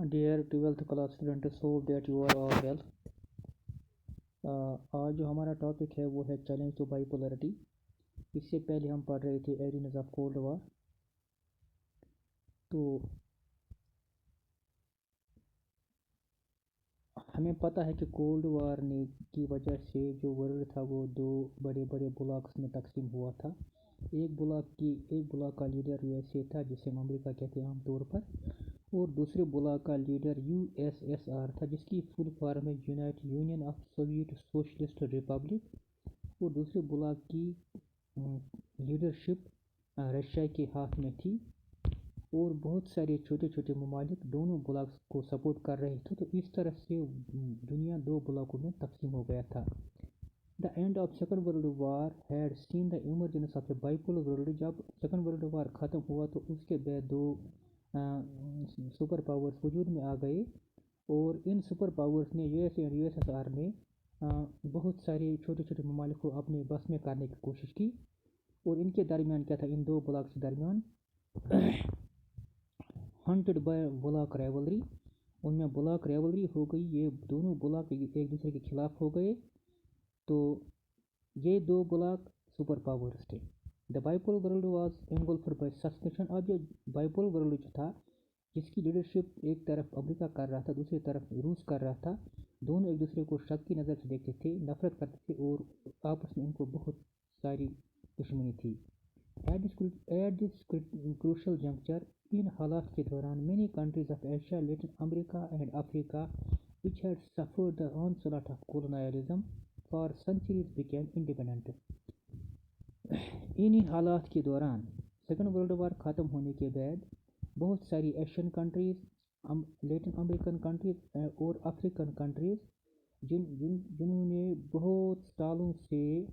Dear 12th class students, hope that you are all well. आज जो हमारा topic है वो है चैलेंज टू बाइपोलरिटी। इससे पहले हम पढ़ रहे थे एरियंस ऑफ कोल्ड वार। तो हमें पता है कि कोल्ड वार ने की वजह से जो वर्ल्ड था वो दो बड़े बड़े ब्लॉक्स में तकसीम हुआ था। एक ब्लॉक का लीडर यूएसए था, जिसे हम अमेरिका कहते हैं आमतौर पर, और दूसरे ब्लॉक का लीडर यूएसएसआर था, जिसकी फुल फॉर्म है United union of Soviet socialist Republic. और दूसरे ब्लॉक की लीडरशिप रशिया के हाथ में थी, और बहुत सारे छोटे छोटे ममालिक दोनों ब्लॉक्स को सपोर्ट कर रहे थे। तो इस तरह से दुनिया दो ब्लॉकों में तकसीम हो गया था। The end of second world war had seen the emergence of A bipolar world. जब सेकेंड वर्ल्ड वार ख़त्म हुआ तो उसके बाद दो सुपर पावर्स वजूद में आ गए, और इन सुपर पावर्स ने यूएसए और यूएसएसआर ने बहुत सारे छोटे छोटे ममालिक को अपने बस में करने की कोशिश की। और इनके दरमियान क्या था, इन दो ब्लॉक्स के दरमियान हंटेड बाय ब्लॉक राइवलरी, उनमें ब्लॉक राइवलरी हो गई। ये दोनों ब्लॉक एक दूसरे के खिलाफ हो गए। तो ये दो ब्लॉक सुपर पावर्स थे। The bipolar world was engulfed by suspension. अब ये बाइपोलर वर्ल्ड जो था, जिसकी लीडरशिप एक तरफ अमेरिका कर रहा था, दूसरी तरफ रूस कर रहा था, दोनों एक दूसरे को शक की नज़र से देखते थे, नफरत करते थे, और आपस में इनको बहुत सारी दुश्मनी थी। एट दिस क्रूशल जंक्चर, इन हालात के दौरान, many countries of Asia, Latin America and Africa which had suffered the onslaught of colonialism for centuries became independent. इन्हीं हालात के दौरान सेकेंड वर्ल्ड वार ख़त्म होने के बाद बहुत सारी Asian countries, Latin American countries और अफ्रीकन कंट्रीज़ जिन्होंने बहुत सालों से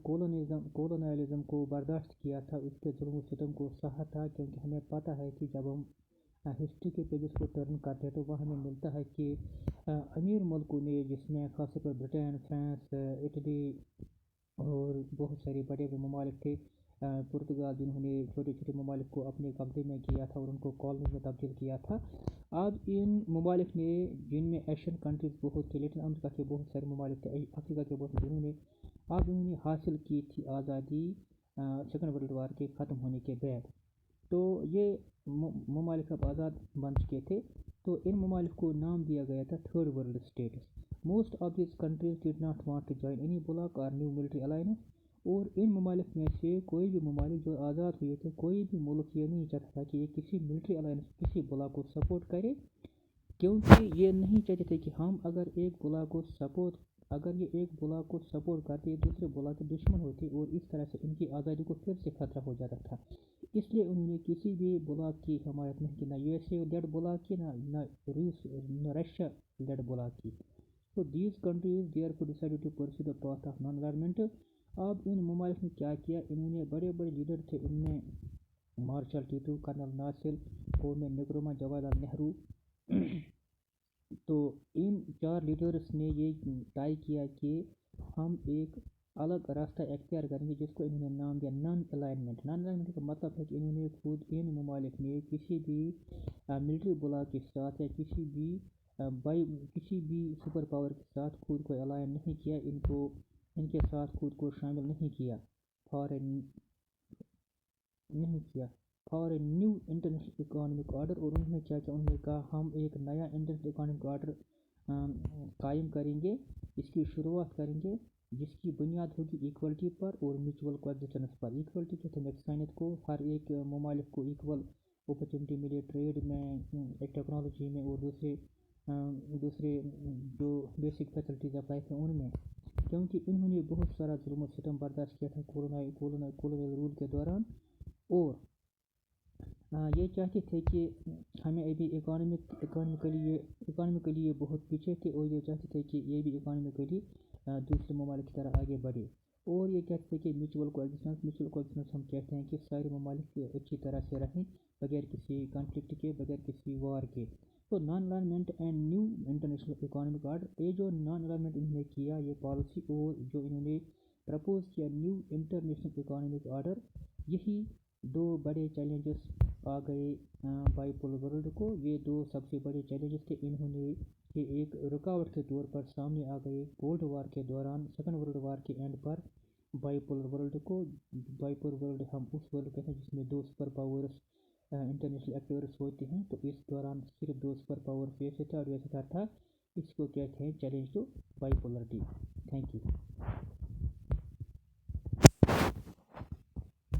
कोलोनियलिज्म को बर्दाश्त किया था, उसके जुल्म सितम को सहा था। क्योंकि हमें पता है कि जब हम हिस्ट्री के पेजेस को टर्न करते हैं तो वह हमें मिलता है कि अमीर मुल्कों ने, जिसमें खासतौर पर ब्रिटेन, फ्रांस, इटली और बहुत सारे बड़े बड़े ममालिक थे, पुर्तगाल, जिन्होंने छोटे छोटे ममालिक को अपने कब्जे में किया था और उनको कॉलोनी में तब्दील किया था। अब इन ममालिक ने, जिनमें एशियन कंट्रीज़ बहुत थे, लैटिन अमेरिका के बहुत सारे ममालिक थे, अफ्रीका के बहुत, इन्होंने हासिल की थी आज़ादी सेकेंड वर्ल्ड वार के ख़त्म होने के बाद। तो ये ममालिक अब आज़ाद बन चुके थे। तो इन ममालिक को नाम दिया गया था third world states. Most of this countries did not want to join any bloc और न्यू मिलिट्री अलायंस। और इन ममालिक में से कोई भी ममालिक जो आज़ाद हुए थे, कोई भी मुल्क ये नहीं चाहता था कि ये किसी मिलिट्री अलायंस, किसी ब्लॉक को सपोर्ट करे, क्योंकि ये नहीं चाहते थे कि हम अगर ये एक ब्लॉक को सपोर्ट करते, दूसरे ब्लॉक के दुश्मन होते, और इस तरह से इनकी आज़ादी को फिर से खतरा हो जाता था। इसलिए उन्होंने किसी भी ब्लॉक की हमायत नहीं की, ना यूएसए लेड ब्लॉक की, ना रूस, ना रशिया लेड ब्लॉक की। तो these countries therefore decided to pursue the path of non alignment. अब इन ममालिक ने क्या किया, इन्होंने बड़े बड़े लीडर थे, इनमें मार्शल टीटू, कर्नल नासिर, कोमे निक्रोमा, जवाहरलाल नेहरू। तो इन चार लीडर्स ने ये तय किया कि हम एक अलग रास्ता इख्तियार करेंगे, जिसको इन्होंने नाम दिया नॉन अलाइनमेंट। नॉन अलाइनमेंट का मतलब है कि इन्होंने खुद, इन ममालिक ने किसी भी मिलिट्री ब्लॉक के साथ या किसी भी सुपर पावर के साथ खुद को अलाइन नहीं किया, इनके साथ खुद को शामिल नहीं किया for a new international economic order. और उन्होंने क्या किया, उन्होंने कहा हम एक नया इंटरनेशनल इकोनॉमिक ऑर्डर कायम करेंगे, इसकी शुरुआत करेंगे, जिसकी बुनियाद होगी इक्वलिटी पर और म्यूचुअल कोएग्जिस्टेंस पर। इक्वलिटी कहते हैं इंसानियत को, हर एक ममालिक को इक्वल अपॉर्चुनिटी मिले, ट्रेड में, एक टेक्नोलॉजी में, और दूसरे जो बेसिक फैसिलिटीज़ अप्लाई थे उनमें। क्योंकि इन्होंने बहुत सारा जुल्म सितम बर्दाश्त किया था कोलोनियल रूल के दौरान, और ये चाहते थे कि हमें अभी इकोनॉमिकली ये बहुत पीछे थे, और ये चाहते थे कि ये भी इकोनॉमिकली दूसरे ममालिक की तरह आगे बढ़े। और ये कहते थे कि म्यूचुअल कोएग्जिस्टेंस हम कहते हैं कि सारे ममालिक अच्छी तरह से रहें, बगैर किसी कॉन्फ्लिक्ट के, बगैर किसी वार के। तो non alignment and new international economic order, ये जो नॉन अलाइनमेंट इन्होंने किया, ये पॉलिसी, और जो इन्होंने प्रपोज किया न्यू इंटरनेशनल इकोनॉमिक ऑर्डर, यही दो बड़े चैलेंजेस आ गए बाईपोलर वर्ल्ड को। ये दो सबसे बड़े चैलेंजेस थे, इन्होंने ये एक रुकावट के तौर पर सामने आ गए कोल्ड वॉर के दौरान, सेकंड वर्ल्ड वॉर के एंड पर। बाईपोलर वर्ल्ड को, बाईपोलर वर्ल्ड हम उस वर्ल्ड कहते हैं जिसमें दो सुपर पावर्स इंटरनेशनल एक्टर्स होते हैं, तो इस दौरान सिर्फ दो सुपर पावर फेस होता है और वैसा था, इसको कहते हैं challenge to bipolarity. Thank you.